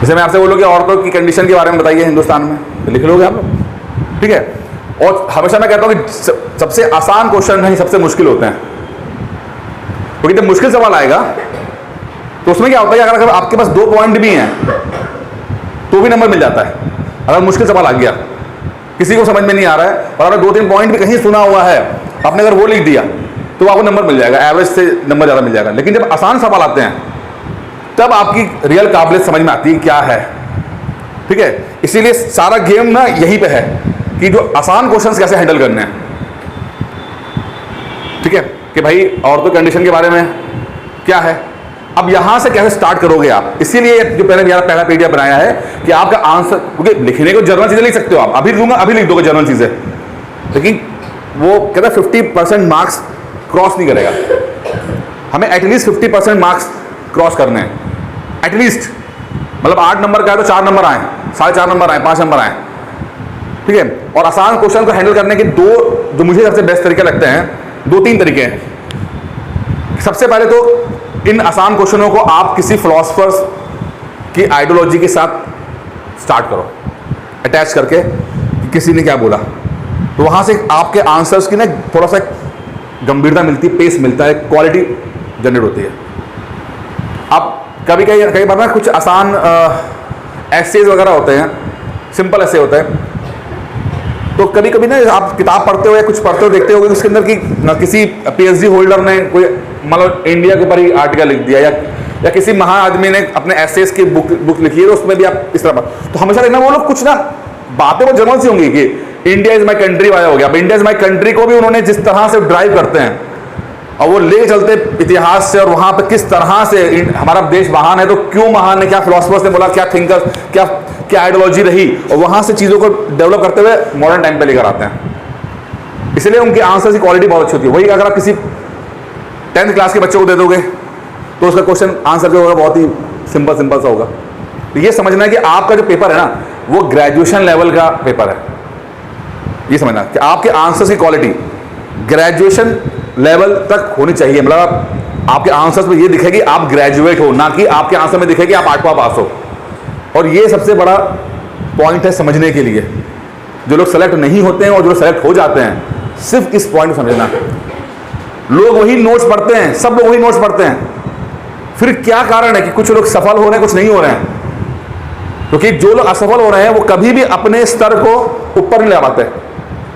जैसे मैं आपसे बोलूँ कि औरतों की कंडीशन के बारे में बताइए हिंदुस्तान में, तो लिख लोगे आप लोग, ठीक है। और हमेशा मैं कहता हूँ कि सबसे आसान क्वेश्चन नहीं सबसे मुश्किल होते हैं, क्योंकि जब मुश्किल सवाल आएगा तो उसमें क्या होता है कि अगर आपके पास 2 पॉइंट भी हैं तो भी नंबर मिल जाता है। अगर मुश्किल सवाल आ गया, किसी को समझ में नहीं आ रहा है और अगर 2-3 पॉइंट भी कहीं सुना हुआ है, आपने अगर वो लिख दिया तो आपको नंबर मिल जाएगा, एवरेज से नंबर ज़्यादा मिल जाएगा। लेकिन जब आसान सवाल आते हैं तब आपकी रियल काबिलियत समझ में आती है क्या है, ठीक है। इसीलिए सारा गेम ना यहीं पे है कि जो आसान क्वेश्चंस कैसे हैंडल करने हैं, ठीक है। कि भाई औरतों कंडीशन के बारे में क्या है, अब यहां से कैसे स्टार्ट करोगे आप। इसीलिए जो पहले मेरा पहला पीडीएफ बनाया है कि आपका आंसर, क्योंकि लिखने को जनरल चीजें लिख सकते हो आप, अभी दूंगा अभी लिख दोगे जनरल चीजें, लेकिन वो कहता है 50% मार्क्स क्रॉस नहीं करेगा। हमें एटलीस्ट 50% मार्क्स क्रॉस करने हैं, एटलीस्ट। मतलब 8 नंबर का है तो 4 नंबर आए, 4.5 नंबर आए, 5 नंबर आए, ठीक है। और आसान क्वेश्चन को हैंडल करने के जो मुझे सबसे बेस्ट तरीके लगते हैं, 2-3 तरीके हैं। सबसे पहले तो इन आसान क्वेश्चनों को आप किसी फिलोसफर्स की आइडियोलॉजी के साथ स्टार्ट करो, अटैच करके कि किसी ने क्या बोला, तो वहां से आपके आंसर्स की ना थोड़ा सा गंभीरता मिलती है, पेस मिलता है, क्वालिटी जनरेट होती है। अब कई बार ना कुछ आसान एसेज वगैरह होते हैं, सिंपल ऐसे होते हैं, तो कभी कभी ना आप किताब पढ़ते हो या कुछ पढ़ते हो, देखते हो उसके अंदर की किसी पीएचडी होल्डर ने कोई मतलब इंडिया के ऊपर ही आर्टिकल लिख दिया, या किसी महान आदमी ने अपने एसेज की बुक लिखी है, उसमें भी आप इस तरह तो हमेशा देखना वो लोग कुछ ना बातें वो जनरल सी होंगी कि India is my country via हो गया। अब इंडिया इज माई कंट्री को भी उन्होंने जिस तरह से ड्राइव करते हैं और वो ले चलते इतिहास से, और वहां पे किस तरह से हमारा देश महान है, तो क्यों महान है, क्या फिलोसफर्स ने बोला, क्या थिंकर्स, क्या आइडियोलॉजी रही, और वहां से चीजों को डेवलप करते हुए मॉडर्न टाइम पे लेकर आते हैं। इसलिए उनके आंसर की क्वालिटी बहुत अच्छी होती है। वही अगर आप किसी 10th क्लास के बच्चों को दे दोगे तो उसका क्वेश्चन आंसर जो होगा बहुत ही सिंपल सा होगा। तो ये समझना है कि आपका जो पेपर है ना वो ग्रेजुएशन लेवल का पेपर है। ये समझना कि आपके आंसर्स की क्वालिटी ग्रेजुएशन लेवल तक होनी चाहिए। मतलब आपके आंसर्स में ये दिखे कि आप ग्रेजुएट हो, ना कि आपके आंसर में दिखे कि आप 8वां पास हो। और ये सबसे बड़ा पॉइंट है समझने के लिए। जो लोग सेलेक्ट नहीं होते हैं और जो सेलेक्ट हो जाते हैं, सिर्फ इस पॉइंट को समझना। लोग वही नोट्स पढ़ते हैं, सब लोग वही नोट्स पढ़ते हैं, फिर क्या कारण है कि कुछ लोग सफल हो रहे हैं, कुछ नहीं हो रहे हैं? क्योंकि जो लोग असफल हो रहे हैं वो कभी भी अपने स्तर को ऊपर नहीं ले पाते।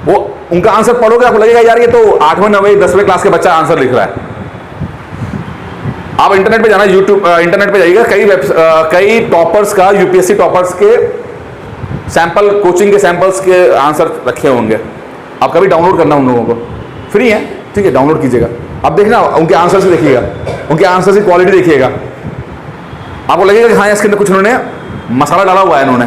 वो उनका आंसर पढ़ोगे आपको लगेगा यार ये तो 8वें 9वें 10वें क्लास के बच्चा आंसर लिख रहा है। आप इंटरनेट पे जाना, यूट्यूब इंटरनेट पे जाइएगा, कई टॉपर्स का, यूपीएससी टॉपर्स के सैंपल, कोचिंग के सैंपल्स के आंसर रखे होंगे। आप कभी डाउनलोड करना उन लोगों को, फ्री है, ठीक है, डाउनलोड कीजिएगा। अब देखना उनके आंसर से देखिएगा, उनके आंसर की क्वालिटी देखिएगा, आपको लगेगा कि हाँ इसके अंदर कुछ उन्होंने मसाला डाला हुआ है इन्होंने।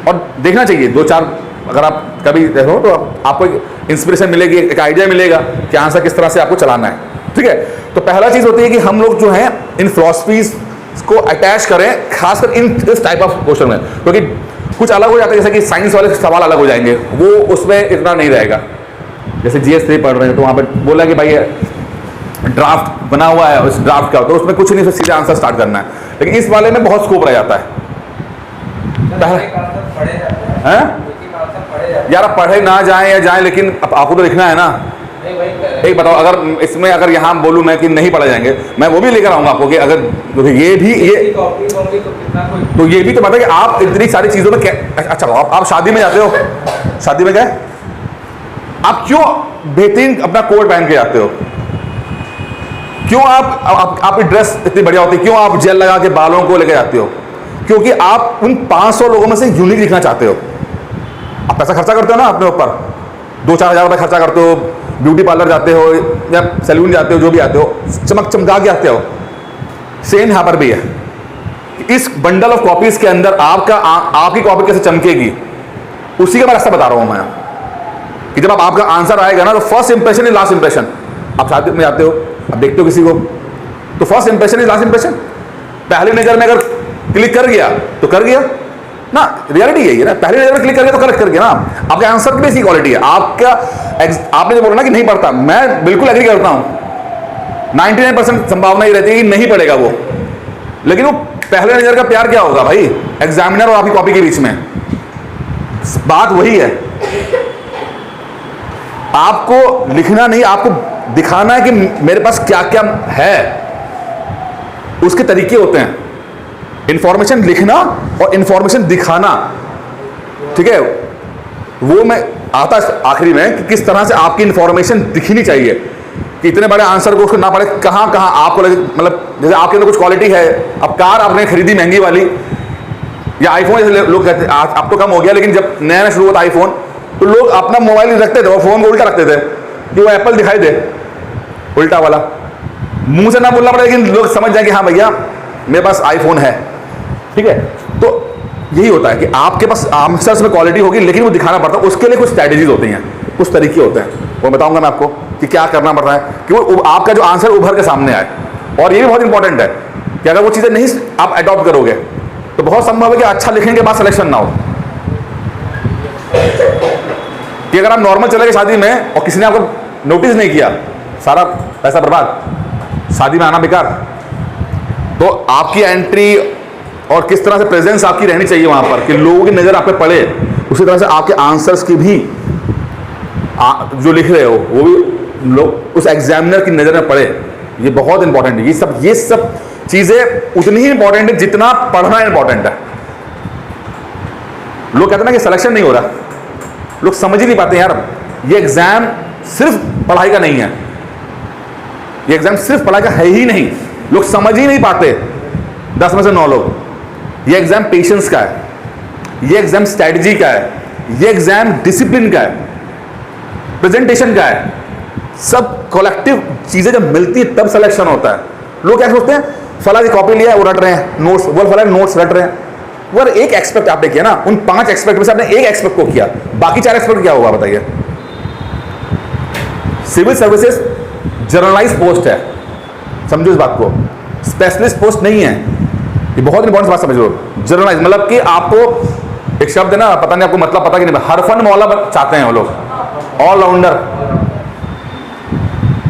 और देखना चाहिए 2-4, अगर आप कभी देखो तो आपको एक इंस्पिरेशन मिलेगी, एक आइडिया मिलेगा कि आंसर किस तरह से आपको चलाना है, ठीक है। तो पहला चीज होती है कि हम लोग जो है इन फिलॉसफीज को अटैच करें, खासकर इस टाइप ऑफ क्वेश्चन में, क्योंकि कुछ अलग हो जाता है, जैसे कि साइंस वाले सवाल अलग हो जाएंगे, वो उसमें इतना नहीं रहेगा। जैसे GS 3 पढ़ रहे हैं तो वहाँ पर बोला कि भाई ड्राफ्ट बना हुआ है, उस ड्राफ्ट का, तो उसमें कुछ नहीं, सीधे आंसर स्टार्ट करना है। लेकिन इस वाले में बहुत स्कोप रह जाता है। यार आप पढ़े ना जाएं या जाएं, लेकिन आपको तो लिखना है ना। एक बताओ, अगर इसमें अगर यहाँ बोलूँ मैं कि नहीं पढ़े जाएंगे, मैं वो भी लेकर आऊँगा आपको कि अगर ये भी तो ये भी तो पता है कि आप इतनी सारी चीज़ों में अच्छा आप शादी में जाते हो, शादी में गए, आप क्यों बेहतरीन अपना कोट पहन के जाते हो? क्यों आपकी ड्रेस इतनी बढ़िया होती है? क्यों आप जेल लगा के बालों को लेके जाते हो? क्योंकि आप उन 500 लोगों में से यूनिक दिखना चाहते हो। आप पैसा खर्चा करते हो ना अपने ऊपर, 2-4 हज़ार रुपये खर्चा करते हो, ब्यूटी पार्लर जाते हो या सैलून जाते हो, जो भी आते हो, चमका के आते हो। सेम यहाँ पर भी है। इस बंडल ऑफ कॉपीज के अंदर आपकी कॉपी कैसे चमकेगी, उसी का मैं रास्ता बता रहा हूँ मैं। कि जब आपका आंसर आएगा ना, तो first impression is last impression. आप शादी में जाते हो, अब देखते हो किसी को, तो first impression is last impression. पहली नजर में अगर क्लिक कर गया तो कर गया ना, रियलिटी यही है ना। पहली नजर में क्लिक कर गया तो करेक्ट कर गया ना। आपके आंसर की भी ऐसी क्वालिटी है। आपने जो बोला ना कि नहीं पढ़ता, मैं बिल्कुल एग्री करता हूं। 99% संभावना ये रहती है कि नहीं पढ़ेगा वो, लेकिन वो पहले नजर का प्यार क्या होगा भाई, एग्जामिनर और आपकी कॉपी के बीच में बात वही है। आपको लिखना नहीं, आपको दिखाना है कि मेरे पास क्या क्या है। उसके तरीके होते हैं, इंफॉर्मेशन लिखना और इंफॉर्मेशन दिखाना, ठीक है। वो मैं आता आखिरी में कि किस तरह से आपकी इंफॉर्मेशन दिखनी चाहिए, कि इतने बड़े आंसर को उसको ना पड़े कहाँ कहाँ आपको लगे। मतलब जैसे आपके अंदर कुछ क्वालिटी है, अब कार आपने खरीदी महंगी वाली, या आईफोन जैसे लोग कहते हैं, अब तो कम हो गया, लेकिन जब नया नया शुरू हुआ था आईफोन, तो लोग अपना मोबाइल रखते थे और फोन को उल्टा रखते थे कि वो एप्पल दिखाई दे, उल्टा वाला। मुंह से ना बोलना पड़े, लेकिन लोग समझ जाए कि हाँ भैया मेरे पास आईफोन है, ठीक है। तो यही होता है कि आपके पास आंसर्स में क्वालिटी होगी, लेकिन वो दिखाना पड़ता है। उसके लिए कुछ स्ट्रैटेजीज होती हैं, कुछ तरीके होते हैं, वो बताऊंगा मैं आपको कि क्या करना पड़ रहा है कि वो आपका जो आंसर उभर के सामने आए। और ये भी बहुत इंपॉर्टेंट है कि अगर वो चीज़ें नहीं आप अडॉप्ट करोगे तो बहुत संभव है कि अच्छा लिखने के बाद सिलेक्शन ना हो। कि अगर आप नॉर्मल चले गए शादी में और किसी ने आपको नोटिस नहीं किया, सारा पैसा बर्बाद, शादी में आना बेकार। तो आपकी एंट्री और किस तरह से प्रेजेंस आपकी रहनी चाहिए वहां पर कि लोगों की नज़र आप पे पड़े, उसी तरह से आपके आंसर्स की भी जो लिख रहे हो वो भी लोग उस एग्जामिनर की नज़र में पड़े। ये बहुत इंपॉर्टेंट है। ये सब चीज़ें उतनी ही इंपॉर्टेंट है जितना पढ़ना इंपॉर्टेंट है। लोग कहते हैं ना कि सिलेक्शन नहीं हो रहा, लोग समझ ही नहीं पाते यार, ये एग्जाम सिर्फ पढ़ाई का नहीं है, ये एग्जाम सिर्फ पढ़ाई का है ही नहीं। लोग समझ ही नहीं पाते 10 में से 9 लोग। ये एग्जाम पेशेंस का है, ये एग्जाम स्ट्रैटेजी का है, ये एग्जाम डिसिप्लिन का है, प्रेजेंटेशन का है। सब कलेक्टिव चीजें जब मिलती है तब सिलेक्शन होता है। लोग क्या सोचते हैं, फला की कॉपी लिया है वो रट रहे हैं नोट्स, वो फला नोट्स रट रहे हैं। वो एक एक्सपेक्ट आपने किया ना, उन 5 एक्सपेक्ट में से आपने एक एक्सपेक्ट को किया, बाकी 4 एक्सपेक्ट क्या होगा बताइए। सिविल सर्विसेज जर्नलाइज पोस्ट है, समझो इस बात को, स्पेशलिस्ट पोस्ट नहीं है। ये बहुत इंपॉर्टेंट बात समझ लो। जर्नलाइज मतलब कि आपको एक शब्द है ना, पता नहीं आपको मतलब पता कि नहीं, हरफन मौला चाहते हैं वो लोग, ऑलराउंडर,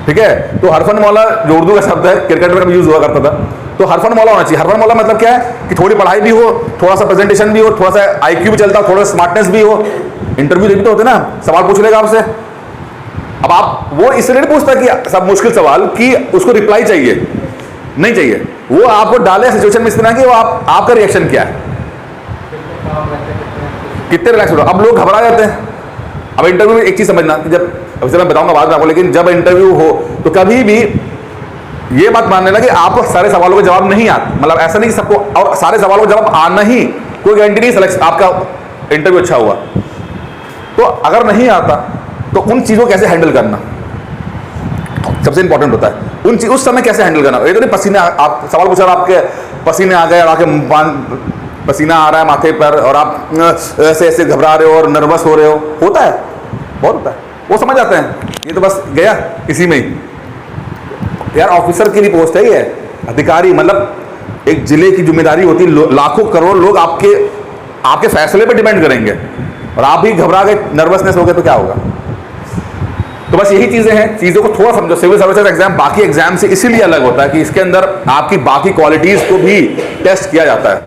ठीक है। तो हरफन मौला जो उर्दू का शब्द है, क्रिकेट में कभी यूज हुआ करता था, तो हरफन मौला होना चाहिए। हरफन मौला मतलब क्या है कि थोड़ी पढ़ाई भी हो, थोड़ा सा प्रेजेंटेशन भी हो, थोड़ा सा आईक्यू भी चलता हो, थोड़ा सा स्मार्टनेस भी हो। इंटरव्यू भी तो होते ना, सवाल पूछ लेगा आपसे। अब आप वो इसलिए नहीं पूछता कि सब मुश्किल सवाल कि उसको रिप्लाई चाहिए, नहीं चाहिए। वो आपको डाले सिचुएशन में इस तरह की, वो आपका रिएक्शन क्या है, कितने रिलैक्स हो। अब लोग घबरा जाते हैं। अब इंटरव्यू में एक चीज समझना कि जब, अभी मैं बताऊंगा बाद में आपको, लेकिन जब इंटरव्यू हो तो कभी भी ये बात मान लेना कि आपको सारे सवालों का जवाब नहीं आता। मतलब ऐसा नहीं कि सबको और सारे सवालों का जवाब आना ही कोई गारंटी नहीं सिलेक्शन आपका इंटरव्यू अच्छा हुआ। तो अगर नहीं आता तो उन चीज़ों को कैसे हैंडल करना सबसे इंपॉर्टेंट होता है। उस समय कैसे हैंडल करना। ये तो नहीं पसीने, आप सवाल पूछा आपके पसीने आ गए, आपके पसीना आ रहा है माथे पर और आप ऐसे ऐसे घबरा रहे हो और नर्वस हो रहे हो, होता है, बहुत होता है। वो समझ जाते हैं ये तो बस गया इसी में ही। यार ऑफिसर की पोस्ट है ये, अधिकारी, मतलब एक जिले की जिम्मेदारी होती है। लाखों करोड़ लोग आपके फैसले पे डिपेंड करेंगे और आप ही घबरा गए, नर्वसनेस हो गए तो क्या होगा। तो बस यही चीजें हैं, चीजों को थोड़ा समझो। सिविल सर्विसेज एग्जाम बाकी एग्जाम से इसीलिए अलग होता है कि इसके अंदर आपकी बाकी क्वालिटीज को भी टेस्ट किया जाता है।